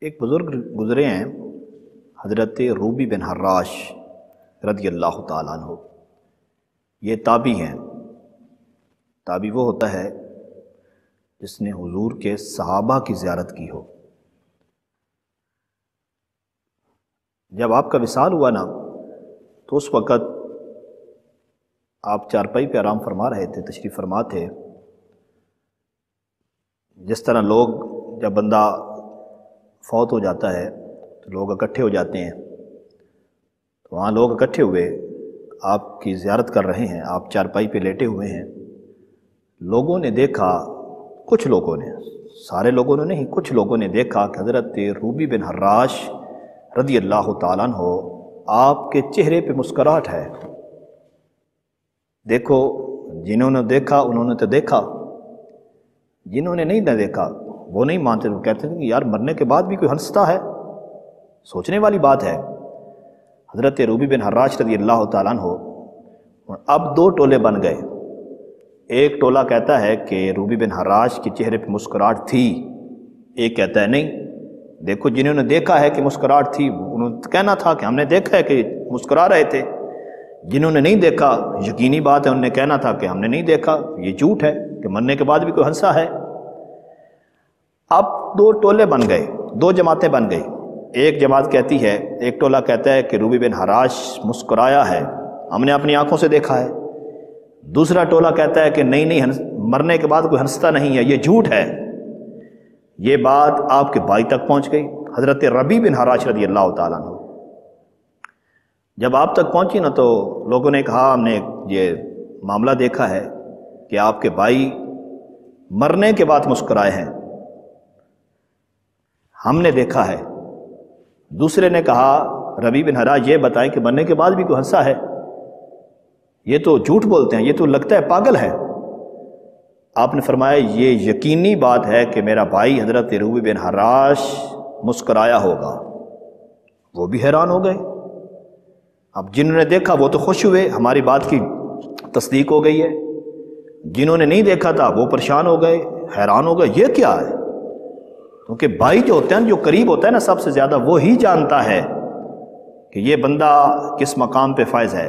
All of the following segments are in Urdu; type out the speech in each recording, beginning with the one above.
ایک بزرگ گزرے ہیں حضرت روبی بن حراش رضی اللہ تعالیٰ عنہ۔ یہ تابعی ہیں۔ تابعی وہ ہوتا ہے جس نے حضور کے صحابہ کی زیارت کی ہو۔ جب آپ کا وصال ہوا نا تو اس وقت آپ چارپائی پہ آرام فرما رہے تھے، تشریف فرما تھے۔ جس طرح لوگ جب بندہ فوت ہو جاتا ہے تو لوگ اکٹھے ہو جاتے ہیں، تو وہاں لوگ اکٹھے ہوئے آپ کی زیارت کر رہے ہیں، آپ چارپائی پہ لیٹے ہوئے ہیں۔ لوگوں نے دیکھا، کچھ لوگوں نے، سارے لوگوں نے نہیں، کچھ لوگوں نے دیکھا کہ حضرت روبی بن حراش رضی اللہ تعالیٰ عنہ آپ کے چہرے پہ مسکراہٹ ہے۔ دیکھو، جنہوں نے دیکھا انہوں نے تو دیکھا، جنہوں نے نہیں دیکھا وہ نہیں مانتے، وہ کہتے ہیں کہ یار مرنے کے بعد بھی کوئی ہنستا ہے، سوچنے والی بات ہے۔ حضرت روبی بن حراش رضی اللہ تعالیٰ عنہ اب دو ٹولے بن گئے۔ ایک ٹولہ کہتا ہے کہ روبی بن حراش کے چہرے پہ مسکراہٹ تھی، ایک کہتا ہے نہیں، دیکھو جنہوں نے دیکھا ہے کہ مسکراہٹ تھی انہوں نے کہنا تھا کہ ہم نے دیکھا ہے کہ مسکرا رہے تھے، جنہوں نے نہیں دیکھا یقینی بات ہے انہوں نے کہنا تھا کہ ہم نے نہیں دیکھا، یہ جھوٹ ہے کہ مرنے کے بعد بھی کوئی ہنسا ہے۔ اب دو ٹولے بن گئے، دو جماعتیں بن گئی۔ ایک جماعت کہتی ہے، ایک ٹولہ کہتا ہے کہ روبی بن حراش مسکرایا ہے، ہم نے اپنی آنکھوں سے دیکھا ہے۔ دوسرا ٹولہ کہتا ہے کہ نہیں مرنے کے بعد کوئی ہنستا نہیں ہے، یہ جھوٹ ہے۔ یہ بات آپ کے بھائی تک پہنچ گئی، حضرت ربی بن حراش رضی اللہ تعالیٰ عنہ۔ جب آپ تک پہنچی نا تو لوگوں نے کہا ہم نے یہ معاملہ دیکھا ہے کہ آپ کے بھائی مرنے کے بعد مسکرائے ہیں، ہم نے دیکھا ہے۔ دوسرے نے کہا ربی بن حراش یہ بتائیں کہ مرنے کے بعد بھی کوئی ہنسا ہے، یہ تو جھوٹ بولتے ہیں، یہ تو لگتا ہے پاگل ہے۔ آپ نے فرمایا یہ یقینی بات ہے کہ میرا بھائی حضرت روبی بن حراش مسکرایا ہوگا۔ وہ بھی حیران ہو گئے۔ اب جنہوں نے دیکھا وہ تو خوش ہوئے، ہماری بات کی تصدیق ہو گئی ہے۔ جنہوں نے نہیں دیکھا تھا وہ پریشان ہو گئے، حیران ہو گئے، یہ کیا ہے؟ کیونکہ بھائی جو ہوتے ہیں، جو قریب ہوتا ہے نا سب سے زیادہ، وہی جانتا ہے کہ یہ بندہ کس مقام پہ فائز ہے۔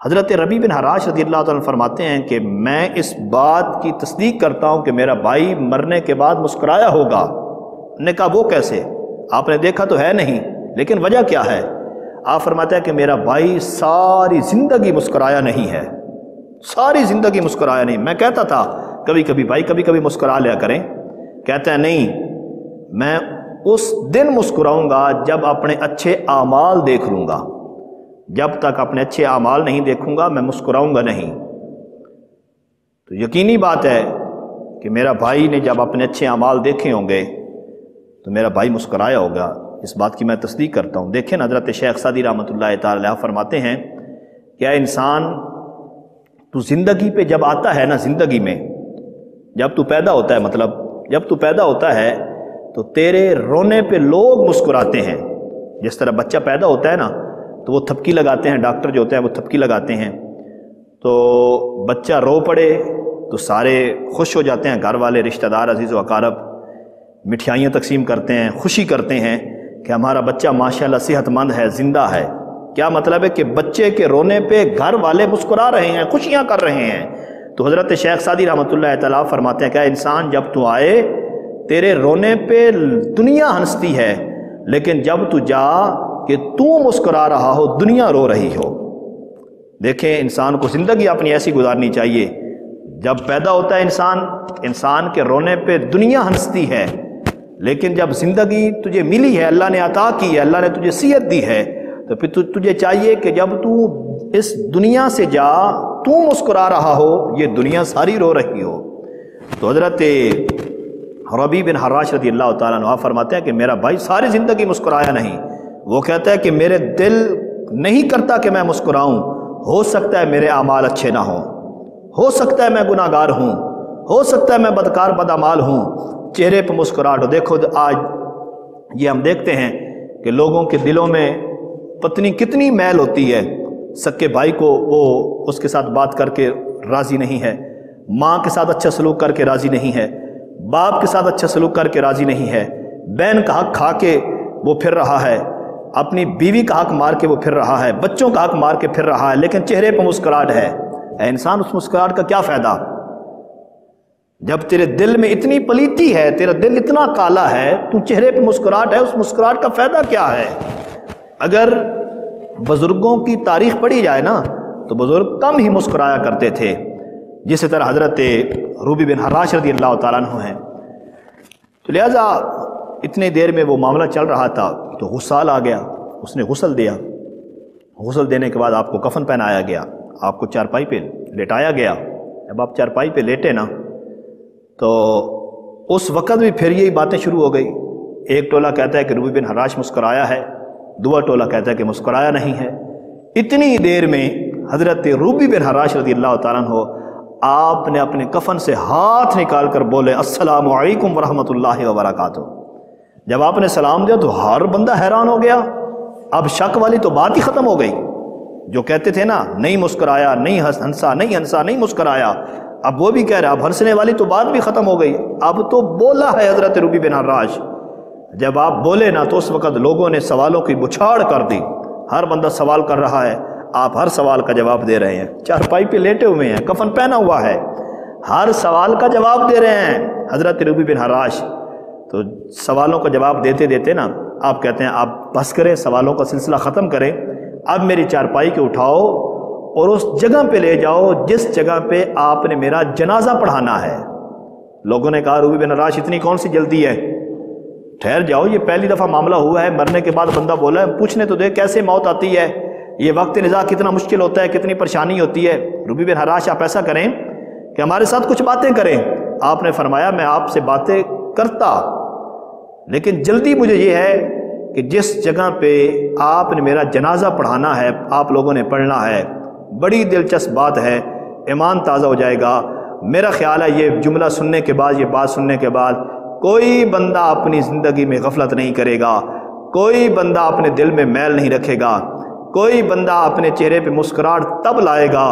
حضرت ربی بن حراش رضی اللہ تعالیٰ فرماتے ہیں کہ میں اس بات کی تصدیق کرتا ہوں کہ میرا بھائی مرنے کے بعد مسکرایا ہوگا۔ نے کہا وہ کیسے؟ آپ نے دیکھا تو ہے نہیں، لیکن وجہ کیا ہے؟ آپ فرماتے ہیں کہ میرا بھائی ساری زندگی مسکرایا نہیں ہے، ساری زندگی مسکرایا نہیں۔ میں کہتا تھا کبھی کبھی بھائی کبھی کبھی مسکرا لیا کریں، کہتا ہے نہیں، میں اس دن مسکراؤں گا جب اپنے اچھے اعمال دیکھ لوں گا، جب تک اپنے اچھے اعمال نہیں دیکھوں گا میں مسکراؤں گا نہیں۔ تو یقینی بات ہے کہ میرا بھائی نے جب اپنے اچھے اعمال دیکھے ہوں گے تو میرا بھائی مسکرایا ہوگا، اس بات کی میں تصدیق کرتا ہوں۔ دیکھیں حضرت شیخ سعدی رحمۃ اللہ تعالی علیہ فرماتے ہیں کیا انسان تو زندگی پہ جب آتا ہے نا، زندگی میں جب تو پیدا ہوتا ہے، مطلب جب تو پیدا ہوتا ہے تو تیرے رونے پہ لوگ مسکراتے ہیں۔ جس طرح بچہ پیدا ہوتا ہے نا تو وہ تھپکی لگاتے ہیں، ڈاکٹر جو ہوتے ہیں وہ تھپکی لگاتے ہیں، تو بچہ رو پڑے تو سارے خوش ہو جاتے ہیں، گھر والے، رشتہ دار، عزیز و اقارب مٹھائیاں تقسیم کرتے ہیں، خوشی کرتے ہیں کہ ہمارا بچہ ماشاءاللہ صحت مند ہے، زندہ ہے۔ کیا مطلب ہے کہ بچے کے رونے پہ گھر والے مسکرا رہے ہیں، خوشیاں کر رہے ہیں۔ تو حضرت شیخ سعدی رحمۃ اللہ تعالیٰ فرماتے ہیں کہ انسان جب تو آئے تیرے رونے پہ دنیا ہنستی ہے، لیکن جب تو جا کہ تو مسکرا رہا ہو دنیا رو رہی ہو۔ دیکھیں انسان کو زندگی اپنی ایسی گزارنی چاہیے، جب پیدا ہوتا ہے انسان کے رونے پہ دنیا ہنستی ہے، لیکن جب زندگی تجھے ملی ہے، اللہ نے عطا کی ہے، اللہ نے تجھے صحت دی ہے، تو پھر تجھے چاہیے کہ جب تو اس دنیا سے جا تو مسکرا رہا ہو، یہ دنیا ساری رو رہی ہو۔ تو حضرت ربی بن حراش رضی اللہ تعالیٰ عنہ فرماتے ہیں کہ میرا بھائی ساری زندگی مسکرایا نہیں۔ وہ کہتا ہے کہ میرے دل نہیں کرتا کہ میں مسکراؤں، ہو سکتا ہے میرے اعمال اچھے نہ ہوں، ہو سکتا ہے میں گناہ گار ہوں، ہو سکتا ہے میں بدکار بدعمال ہوں، چہرے پہ مسکراہٹ ہو۔ دیکھو آج یہ ہم دیکھتے ہیں کہ لوگوں کے دلوں میں پتنی کتنی میل ہوتی ہے، سکے بھائی کو وہ اس کے ساتھ بات کر کے راضی نہیں ہے، ماں کے ساتھ اچھا سلوک کر کے راضی نہیں ہے، باپ کے ساتھ اچھا سلوک کر کے راضی نہیں ہے، بہن کا حق کھا کے وہ پھر رہا ہے، اپنی بیوی کا حق مار کے وہ پھر رہا ہے، بچوں کا حق مار کے پھر رہا ہے، لیکن چہرے پہ مسکراہٹ ہے۔ اے انسان، اس مسکراہٹ کا کیا فائدہ جب تیرے دل میں اتنی پلیتی ہے، تیرا دل اتنا کالا ہے، تو چہرے پہ مسکراہٹ ہے، اس مسکراہٹ کا فائدہ کیا ہے؟ اگر بزرگوں کی تاریخ پڑھی جائے نا تو بزرگ کم ہی مسکرایا کرتے تھے، جس طرح حضرت روبی بن حراش رضی اللہ تعالیٰ عنہ ہیں۔ تو لہٰذا اتنی دیر میں وہ معاملہ چل رہا تھا تو غسال آ گیا، اس نے غسل دیا، غسل دینے کے بعد آپ کو کفن پہنایا گیا، آپ کو چارپائی پہ لیٹایا گیا۔ جب آپ چارپائی پہ لیٹے نا تو اس وقت بھی پھر یہی باتیں شروع ہو گئی۔ ایک ٹولہ کہتا ہے کہ روبی بن حراش مسکرایا ہے، دوسرا ٹولہ کہتا ہے کہ مسکرایا نہیں ہے۔ اتنی دیر میں حضرت روبی بن حراش رضی اللہ تعالیٰ عنہ آپ نے اپنے کفن سے ہاتھ نکال کر بولے السلام علیکم ورحمۃ اللہ وبرکاتہ۔ جب آپ نے سلام دیا تو ہر بندہ حیران ہو گیا، اب شک والی تو بات ہی ختم ہو گئی۔ جو کہتے تھے نا نہیں مسکرایا، نہیں ہنسا، نہیں ہنسا، نہیں مسکرایا، اب وہ بھی کہہ رہا، اب ہنسنے والی تو بات بھی ختم ہو گئی، اب تو بولا ہے حضرت روبی بن حراش۔ جب آپ بولے نا تو اس وقت لوگوں نے سوالوں کی بچھاڑ کر دی، ہر بندہ سوال کر رہا ہے، آپ ہر سوال کا جواب دے رہے ہیں، چارپائی پہ لیٹے ہوئے ہیں، کفن پہنا ہوا ہے، ہر سوال کا جواب دے رہے ہیں حضرت روبی بن حراش۔ تو سوالوں کا جواب دیتے دیتے نا آپ کہتے ہیں آپ بس کریں، سوالوں کا سلسلہ ختم کریں، اب میری چارپائی کو اٹھاؤ اور اس جگہ پہ لے جاؤ جس جگہ پہ آپ نے میرا جنازہ پڑھانا ہے۔ لوگوں نے کہا روبی بن حراش اتنی کون سی جلدی ہے، ٹھہر جاؤ، یہ پہلی دفعہ معاملہ ہوا ہے، مرنے کے بعد بندہ بولا ہے، پوچھنے تو دے کیسے موت آتی ہے، یہ وقت نزاع کتنا مشکل ہوتا ہے، کتنی پریشانی ہوتی ہے۔ روبی بن حراش آپ ایسا کریں کہ ہمارے ساتھ کچھ باتیں کریں۔ آپ نے فرمایا میں آپ سے باتیں کرتا، لیکن جلدی مجھے یہ ہے کہ جس جگہ پہ آپ نے میرا جنازہ پڑھانا ہے، آپ لوگوں نے پڑھنا ہے، بڑی دلچسپ بات ہے، ایمان تازہ ہو جائے گا۔ میرا خیال ہے یہ جملہ سننے کے بعد، یہ بات سننے کے بعد کوئی بندہ اپنی زندگی میں غفلت نہیں کرے گا، کوئی بندہ اپنے دل میں میل نہیں رکھے گا، کوئی بندہ اپنے چہرے پہ مسکراہٹ تب لائے گا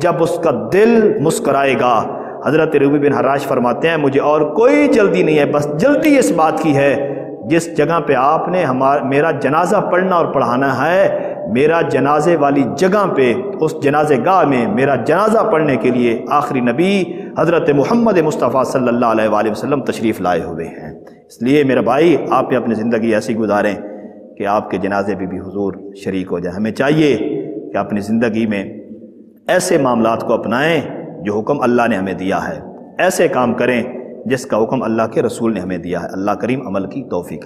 جب اس کا دل مسکرائے گا۔ حضرت روبی بن حراش فرماتے ہیں مجھے اور کوئی جلدی نہیں ہے، بس جلدی اس بات کی ہے جس جگہ پہ آپ نے میرا جنازہ پڑھنا اور پڑھانا ہے، میرا جنازے والی جگہ پہ، اس جنازے گاہ میں میرا جنازہ پڑھنے کے لیے آخری نبی حضرت محمد مصطفیٰ صلی اللہ علیہ وآلہ وسلم تشریف لائے ہوئے ہیں۔ اس لیے میرا بھائی آپ نے اپنی زندگی ایسی گزاریں کہ آپ کے جنازے بھی حضور شریک ہو جائے۔ ہمیں چاہیے کہ اپنی زندگی میں ایسے معاملات کو اپنائیں جو حکم اللہ نے ہمیں دیا ہے، ایسے کام کریں جس کا حکم اللہ کے رسول نے ہمیں دیا ہے۔ اللہ کریم عمل کی توفیق